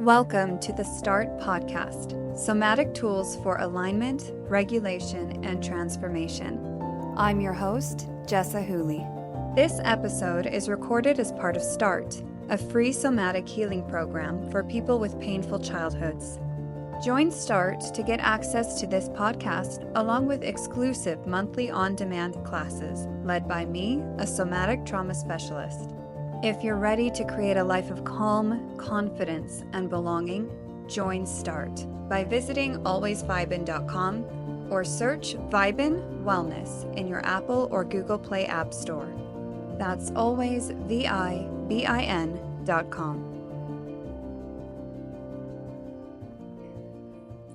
Welcome to the START podcast, Somatic Tools for Alignment, Regulation, and Transformation. I'm your host, Jessa Hooley. This episode is recorded as part of START, a free somatic healing program for people with painful childhoods. Join START to get access to this podcast along with exclusive monthly on-demand classes led by me, a somatic trauma specialist. If you're ready to create a life of calm, confidence, and belonging, join START by visiting alwaysvibin.com or search Vibin Wellness in your Apple or Google Play App Store. That's always VIBIN.com.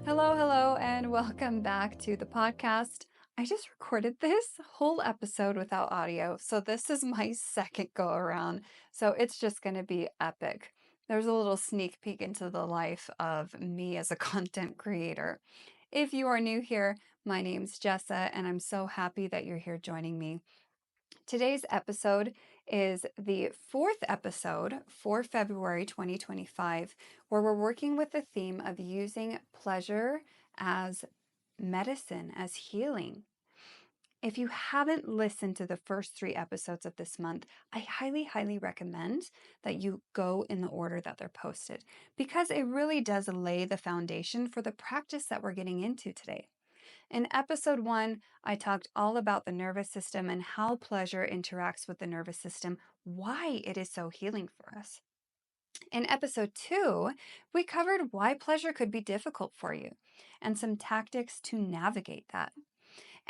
Hello, and welcome back to the podcast. I just recorded this whole episode without audio, so this is my second go around, so it's just going to be epic. There's a little sneak peek into the life of me as a content creator. If you are new here, my name's Jessa, and I'm so happy that you're here joining me. Today's episode is the fourth episode for February 2025, where we're working with the theme of using pleasure as medicine, as healing. If you haven't listened to the first 3 episodes of this month, I highly recommend that you go in the order that they're posted, because it really does lay the foundation for the practice that we're getting into today. In episode 1, I talked all about the nervous system and how pleasure interacts with the nervous system, why it is so healing for us. In episode 2, we covered why pleasure could be difficult for you and some tactics to navigate that.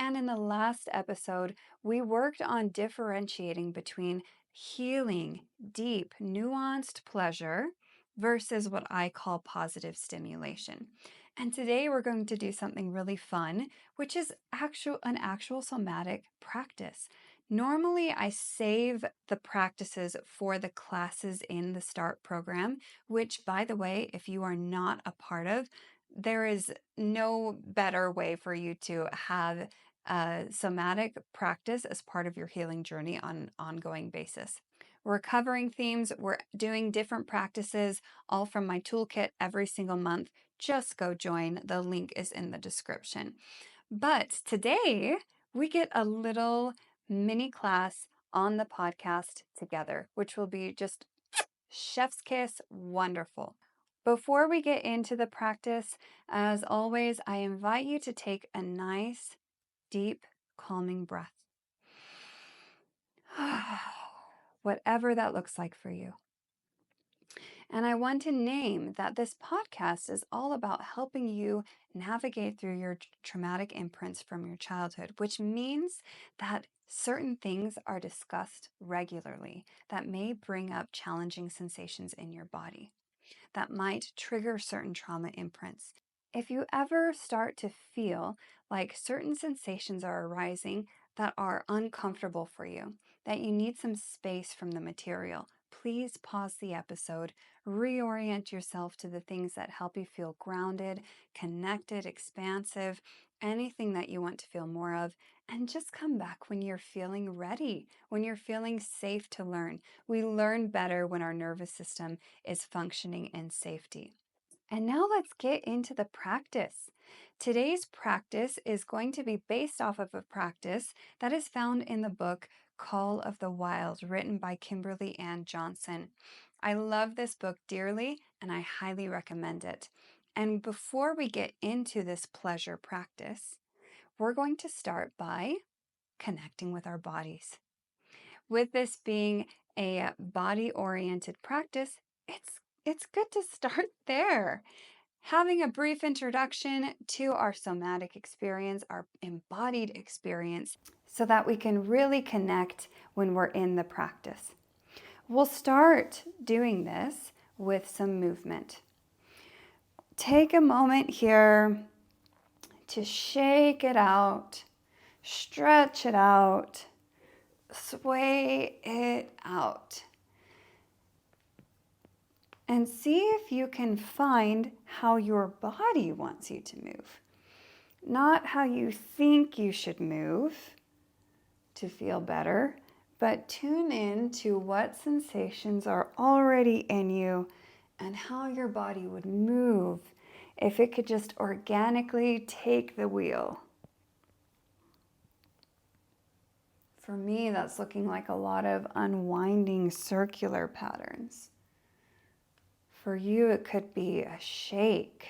And in the last episode, we worked on differentiating between healing, deep, nuanced pleasure versus what I call positive stimulation. And today we're going to do something really fun, which is an actual somatic practice. Normally, I save the practices for the classes in the START program, which, by the way, if you are not a part of, there is no better way for you to have somatic practice as part of your healing journey on an ongoing basis. We're covering themes, we're doing different practices, all from my toolkit every single month. Just go join. The link is in the description. But today, we get a little mini class on the podcast together, which will be just chef's kiss wonderful. Before we get into the practice, as always, I invite you to take a nice deep, calming breath. Whatever that looks like for you. And I want to name that this podcast is all about helping you navigate through your traumatic imprints from your childhood, which means that certain things are discussed regularly that may bring up challenging sensations in your body, that might trigger certain trauma imprints. If you ever start to feel like certain sensations are arising that are uncomfortable for you, that you need some space from the material, please pause the episode, reorient yourself to the things that help you feel grounded, connected, expansive, anything that you want to feel more of, and just come back when you're feeling ready, when you're feeling safe to learn. We learn better when our nervous system is functioning in safety. And now let's get into the practice. Today's practice is going to be based off of a practice that is found in the book Call of the Wild, written by Kimberly Ann Johnson. I love this book dearly, and I highly recommend it. And before we get into this pleasure practice, we're going to start by connecting with our bodies. With this being a body-oriented practice, it's good to start there. Having a brief introduction to our somatic experience, our embodied experience, so that we can really connect when we're in the practice. We'll start doing this with some movement. Take a moment here to shake it out, stretch it out, sway it out. And see if you can find how your body wants you to move. Not how you think you should move to feel better, but tune in to what sensations are already in you and how your body would move if it could just organically take the wheel. For me, that's looking like a lot of unwinding circular patterns. For you, it could be a shake.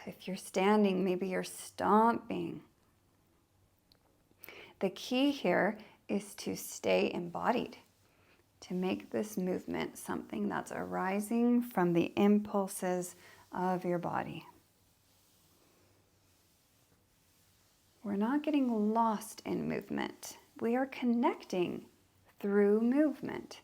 If you're standing, maybe you're stomping. The key here is to stay embodied, to make this movement something that's arising from the impulses of your body. We're not getting lost in movement. We are connecting through movement.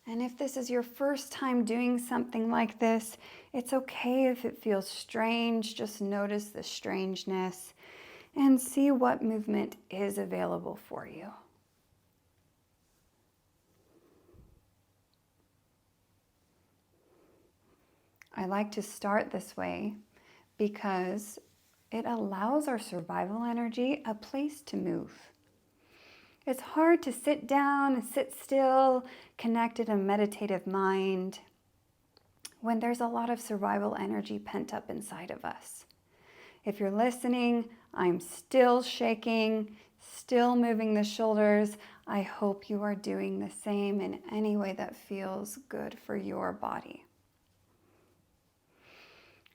And if this is your first time doing something like this, it's okay if it feels strange. Just notice the strangeness and see what movement is available for you. I like to start this way because it allows our survival energy a place to move. It's hard to sit down and sit still, connect in a meditative mind, when there's a lot of survival energy pent up inside of us. If you're listening, I'm still shaking, still moving the shoulders. I hope you are doing the same in any way that feels good for your body.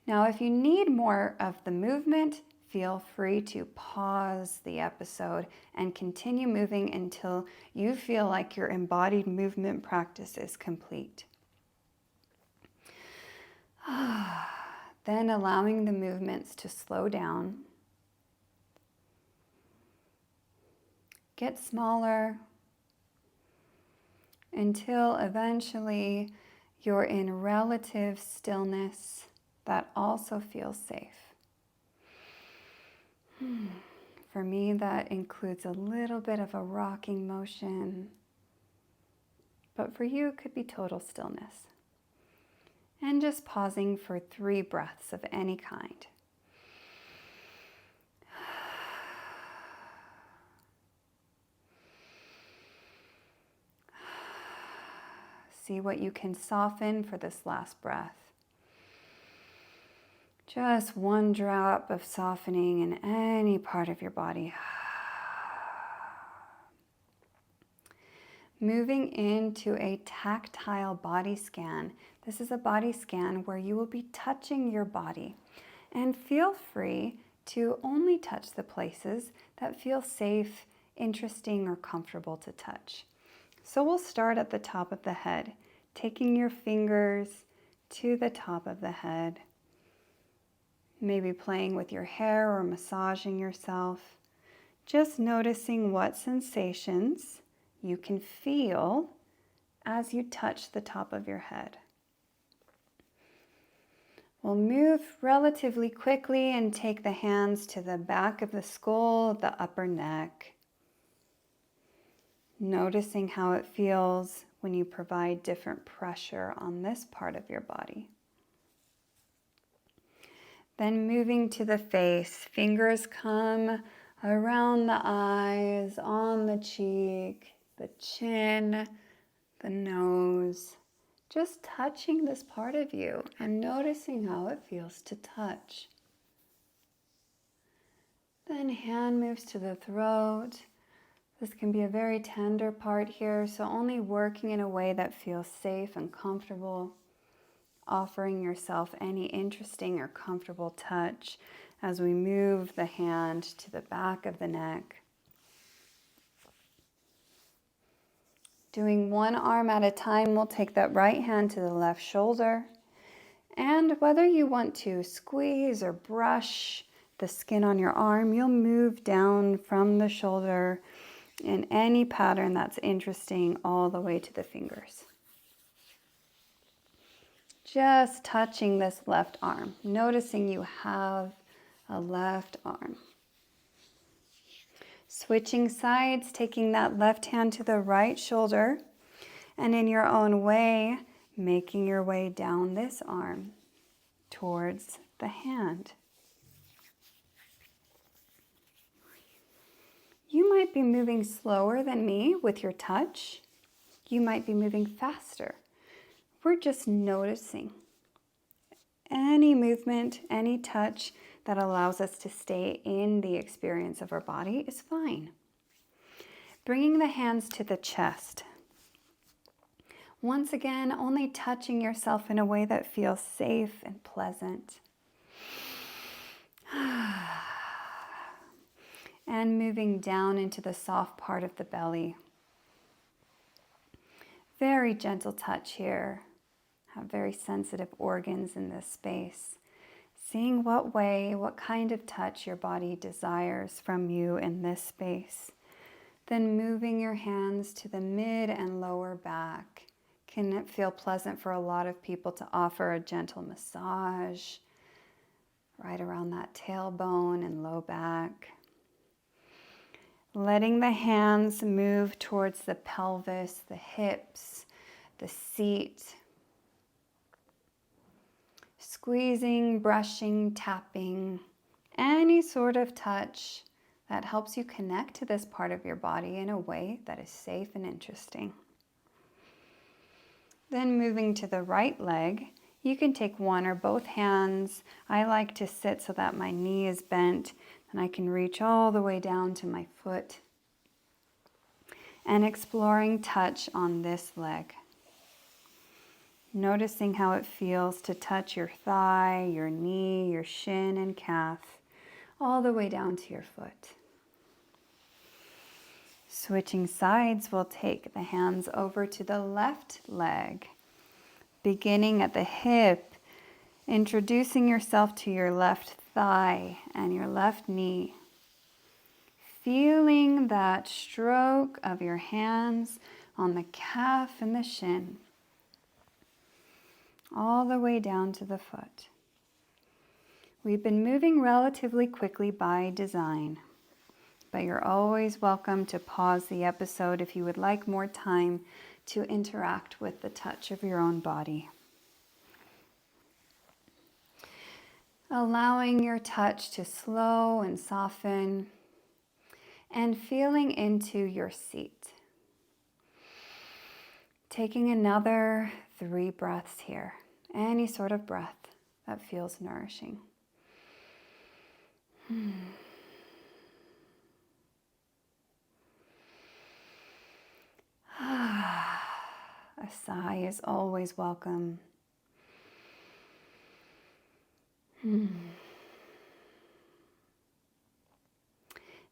Now, if you need more of the movement, feel free to pause the episode and continue moving until you feel like your embodied movement practice is complete. Then allowing the movements to slow down, get smaller, until eventually you're in relative stillness that also feels safe. For me, that includes a little bit of a rocking motion, but for you, it could be total stillness. And just pausing for 3 breaths of any kind. See what you can soften for this last breath. Just 1 drop of softening in any part of your body. Moving into a tactile body scan. This is a body scan where you will be touching your body. And feel free to only touch the places that feel safe, interesting, or comfortable to touch. So we'll start at the top of the head, taking your fingers to the top of the head. Maybe playing with your hair or massaging yourself. Just noticing what sensations you can feel as you touch the top of your head. We'll move relatively quickly and take the hands to the back of the skull, the upper neck. Noticing how it feels when you provide different pressure on this part of your body. Then moving to the face, fingers come around the eyes, on the cheek, the chin, the nose. Just touching this part of you and noticing how it feels to touch. Then hand moves to the throat. This can be a very tender part here, so only working in a way that feels safe and comfortable. Offering yourself any interesting or comfortable touch as we move the hand to the back of the neck. Doing 1 arm at a time, we'll take that right hand to the left shoulder. And whether you want to squeeze or brush the skin on your arm, you'll move down from the shoulder in any pattern that's interesting all the way to the fingers. Just touching this left arm, noticing you have a left arm. Switching sides, taking that left hand to the right shoulder, and in your own way, making your way down this arm towards the hand. You might be moving slower than me with your touch. You might be moving faster. We're just noticing. Any movement, any touch that allows us to stay in the experience of our body is fine. Bringing the hands to the chest. Once again, only touching yourself in a way that feels safe and pleasant. And moving down into the soft part of the belly. Very gentle touch here. Have very sensitive organs in this space. Seeing what way, what kind of touch your body desires from you in this space. Then moving your hands to the mid and lower back. Can it feel pleasant for a lot of people to offer a gentle massage right around that tailbone and low back? Letting the hands move towards the pelvis, the hips, the seat. Squeezing, brushing, tapping, any sort of touch that helps you connect to this part of your body in a way that is safe and interesting. Then moving to the right leg, you can take one or both hands. I like to sit so that my knee is bent and I can reach all the way down to my foot. And exploring touch on this leg. Noticing how it feels to touch your thigh, your knee, your shin and calf, all the way down to your foot. Switching sides, we'll take the hands over to the left leg, beginning at the hip, introducing yourself to your left thigh and your left knee. Feeling that stroke of your hands on the calf and the shin, all the way down to the foot. We've been moving relatively quickly by design, but you're always welcome to pause the episode if you would like more time to interact with the touch of your own body. Allowing your touch to slow and soften, and feeling into your seat. Taking another 3 breaths here, any sort of breath that feels nourishing. A sigh is always welcome.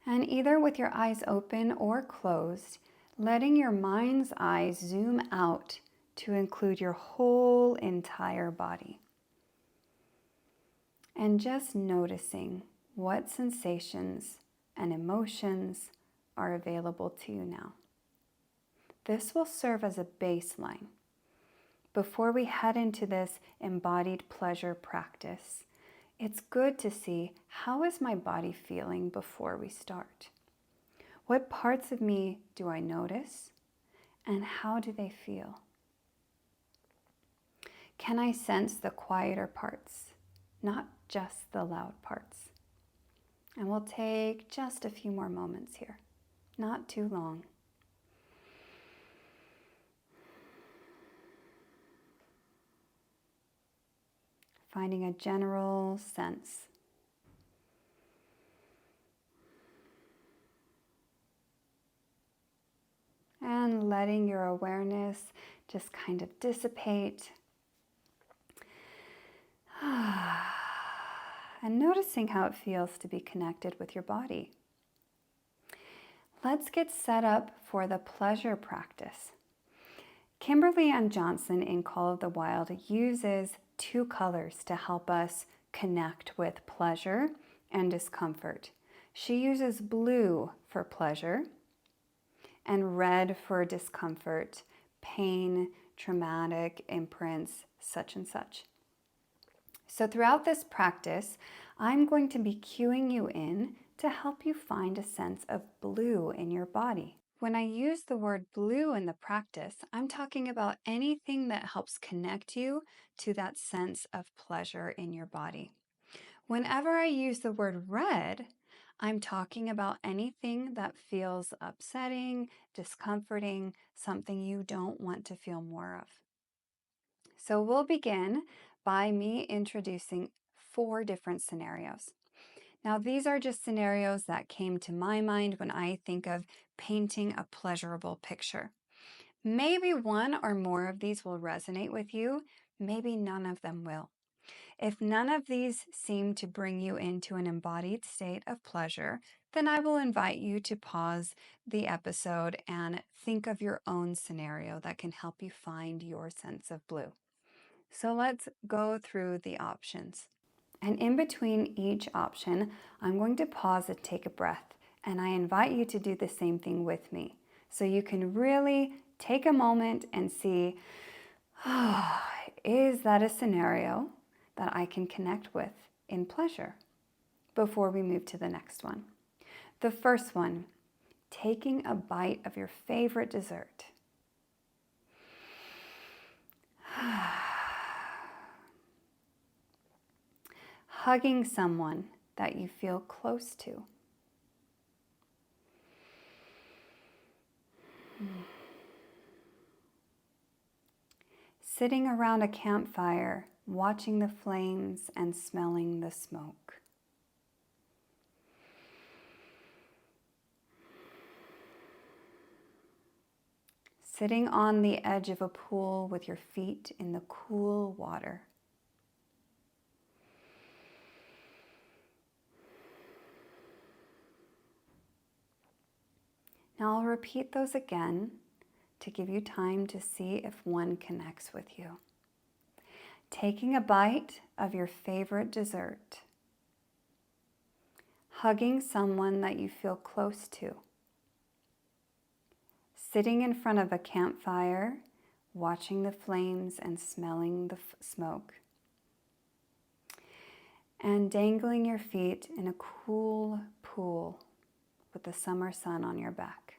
And either with your eyes open or closed, letting your mind's eye zoom out to include your whole entire body. And just noticing what sensations and emotions are available to you now. This will serve as a baseline before we head into this embodied pleasure practice. It's good to see, how is my body feeling before we start? What parts of me do I notice, and how do they feel? Can I sense the quieter parts, not just the loud parts? And we'll take just a few more moments here, not too long. Finding a general sense. And letting your awareness just kind of dissipate. And noticing how it feels to be connected with your body. Let's get set up for the pleasure practice. Kimberly Ann Johnson in Call of the Wild uses 2 colors to help us connect with pleasure and discomfort. She uses blue for pleasure and red for discomfort, pain, traumatic imprints, such and such. So throughout this practice, I'm going to be cueing you in to help you find a sense of blue in your body. When I use the word blue in the practice, I'm talking about anything that helps connect you to that sense of pleasure in your body. Whenever I use the word red, I'm talking about anything that feels upsetting, discomforting, something you don't want to feel more of. So we'll begin by me introducing 4 different scenarios. Now, these are just scenarios that came to my mind when I think of painting a pleasurable picture. Maybe one or more of these will resonate with you, maybe none of them will. If none of these seem to bring you into an embodied state of pleasure, then I will invite you to pause the episode and think of your own scenario that can help you find your sense of blue. So let's go through the options. And in between each option, I'm going to pause and take a breath. And I invite you to do the same thing with me. So you can really take a moment and see, is that a scenario that I can connect with in pleasure before we move to the next one? The first one, taking a bite of your favorite dessert. Hugging someone that you feel close to. Sitting around a campfire, watching the flames and smelling the smoke. Sitting on the edge of a pool with your feet in the cool water. Now I'll repeat those again to give you time to see if one connects with you. Taking a bite of your favorite dessert. Hugging someone that you feel close to. Sitting in front of a campfire, watching the flames and smelling the smoke. And dangling your feet in a cool pool with the summer sun on your back.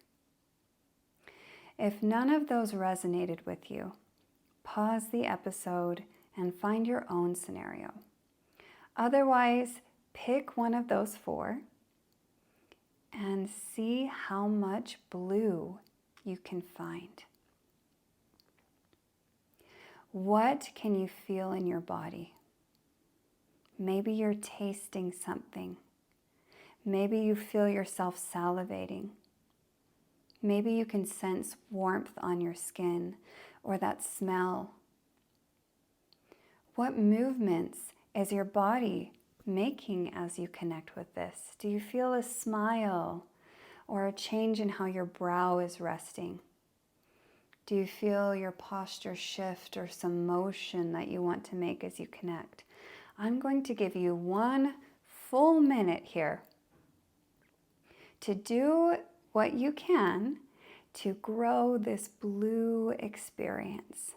If none of those resonated with you, pause the episode and find your own scenario. Otherwise, pick one of those 4 and see how much blue you can find. What can you feel in your body? Maybe you're tasting something. Maybe you feel yourself salivating. Maybe you can sense warmth on your skin or that smell. What movements is your body making as you connect with this? Do you feel a smile or a change in how your brow is resting? Do you feel your posture shift or some motion that you want to make as you connect? I'm going to give you 1 full minute here to do what you can to grow this blue experience.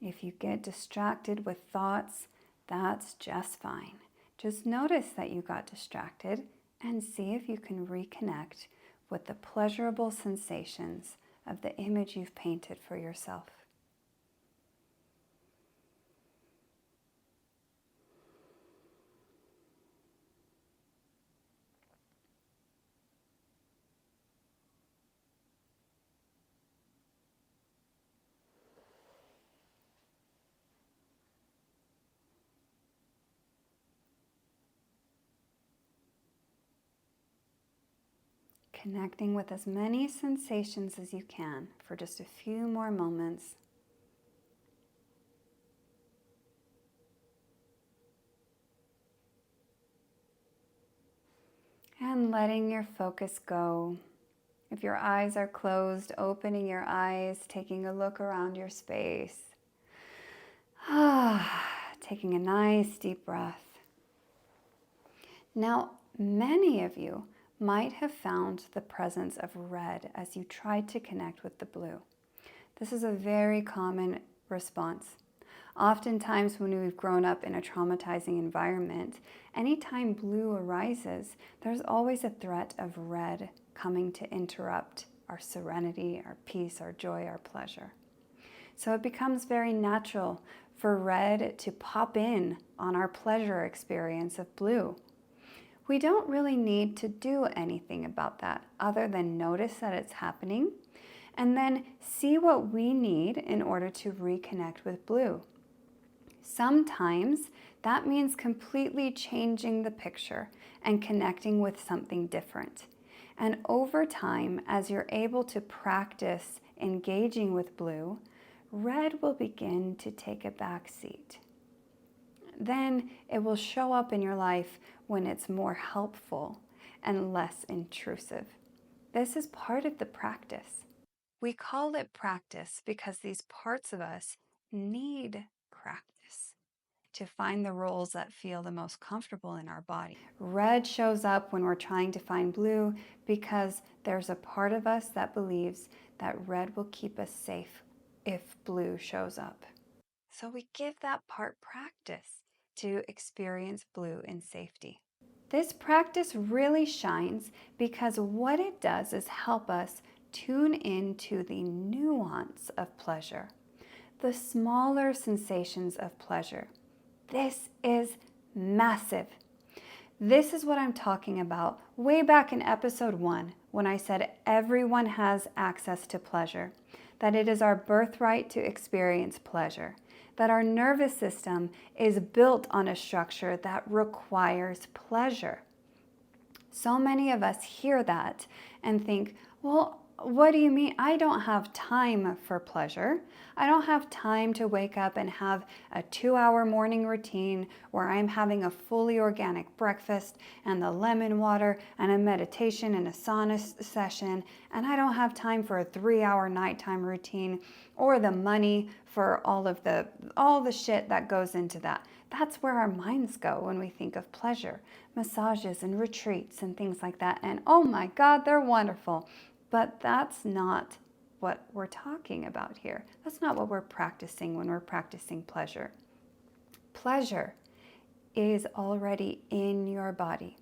If you get distracted with thoughts, that's just fine. Just notice that you got distracted and see if you can reconnect with the pleasurable sensations of the image you've painted for yourself. Connecting with as many sensations as you can for just a few more moments. And letting your focus go. If your eyes are closed, opening your eyes, taking a look around your space. Taking a nice deep breath. Now, many of you might have found the presence of red as you tried to connect with the blue. This is a very common response. Oftentimes when we've grown up in a traumatizing environment, anytime blue arises, there's always a threat of red coming to interrupt our serenity, our peace, our joy, our pleasure. So it becomes very natural for red to pop in on our pleasure experience of blue. We don't really need to do anything about that other than notice that it's happening and then see what we need in order to reconnect with blue. Sometimes that means completely changing the picture and connecting with something different. And over time, as you're able to practice engaging with blue, red will begin to take a back seat. Then it will show up in your life when it's more helpful and less intrusive. This is part of the practice. We call it practice because these parts of us need practice to find the roles that feel the most comfortable in our body. Red shows up when we're trying to find blue because there's a part of us that believes that red will keep us safe if blue shows up. So we give that part practice to experience blue in safety. This practice really shines because what it does is help us tune into the nuance of pleasure, the smaller sensations of pleasure. This is massive. This is what I'm talking about way back in episode 1 when I said everyone has access to pleasure, that it is our birthright to experience pleasure, that our nervous system is built on a structure that requires pleasure. So many of us hear that and think, well, what do you mean? I don't have time for pleasure. I don't have time to wake up and have a 2-hour morning routine where I'm having a fully organic breakfast and the lemon water and a meditation and a sauna session. And I don't have time for a 3-hour nighttime routine or the money for all the shit that goes into that. That's where our minds go when we think of pleasure, massages and retreats and things like that. And oh my God, they're wonderful. But that's not what we're talking about here. That's not what we're practicing when we're practicing pleasure. Pleasure is already in your body.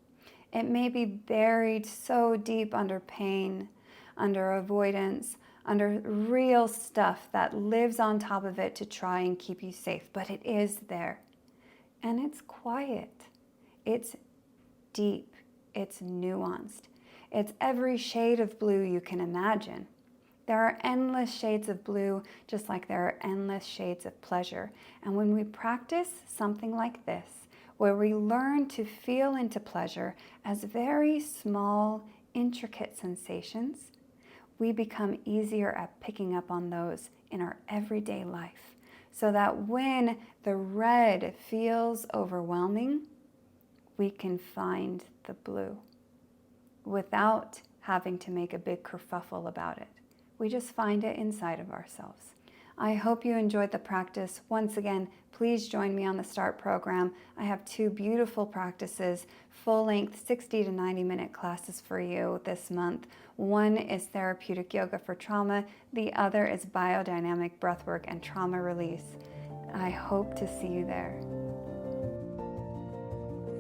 It may be buried so deep under pain, under avoidance, under real stuff that lives on top of it to try and keep you safe, but it is there. And it's quiet. It's deep. It's nuanced. It's every shade of blue you can imagine. There are endless shades of blue, just like there are endless shades of pleasure. And when we practice something like this, where we learn to feel into pleasure as very small, intricate sensations, we become easier at picking up on those in our everyday life. So that when the red feels overwhelming, we can find the blue without having to make a big kerfuffle about it. We just find it inside of ourselves. I hope you enjoyed the practice. Once again, please join me on the START program. I have 2 beautiful practices, full-length 60 to 90-minute classes for you this month. One is therapeutic yoga for trauma. The other is biodynamic breathwork and trauma release. I hope to see you there.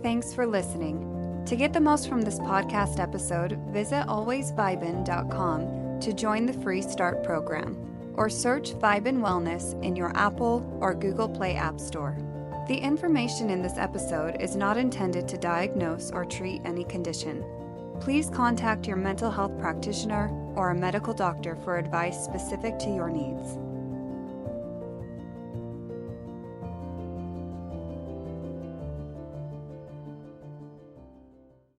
Thanks for listening. To get the most from this podcast episode, visit alwaysvibin.com to join the free START program, or search Vibin Wellness in your Apple or Google Play App Store. The information in this episode is not intended to diagnose or treat any condition. Please contact your mental health practitioner or a medical doctor for advice specific to your needs.